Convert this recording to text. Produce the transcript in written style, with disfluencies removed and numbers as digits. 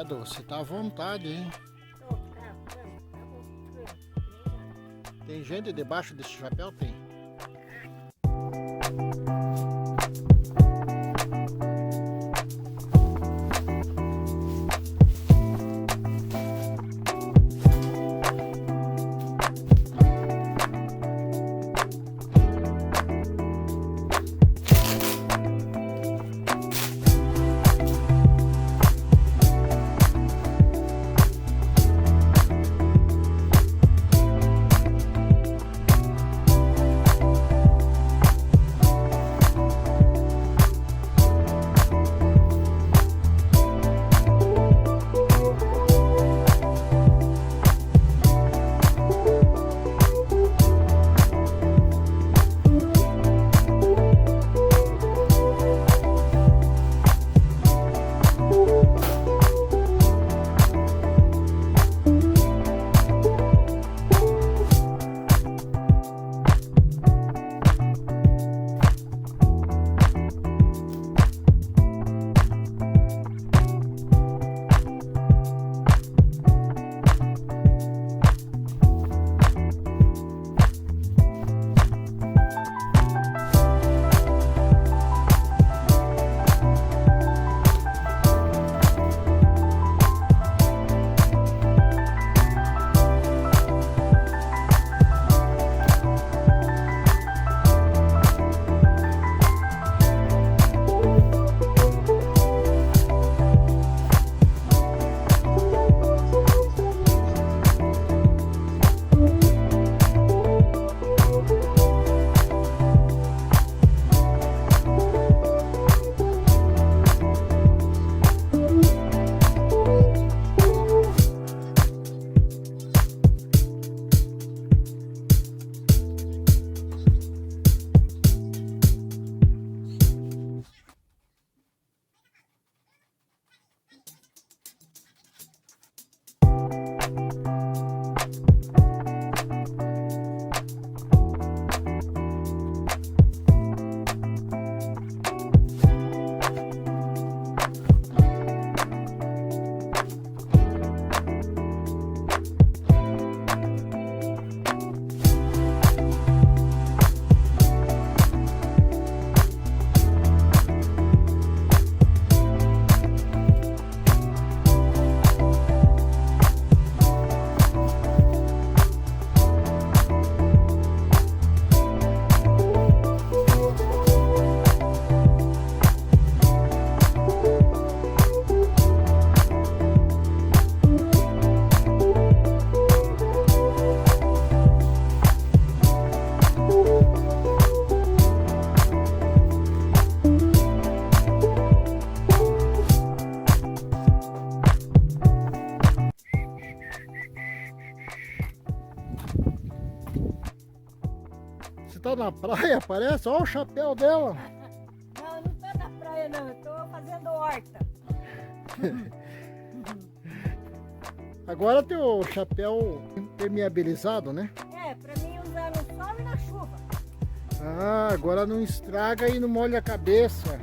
Credo, você tá à vontade, hein? Tem gente debaixo desse chapéu? Tem. Tá na praia, parece? Olha o chapéu dela. Não, não tô na praia não, eu tô fazendo horta. Agora tem o chapéu impermeabilizado, né? É, pra mim usar no sol e na chuva. Ah, agora não estraga e não molha a cabeça.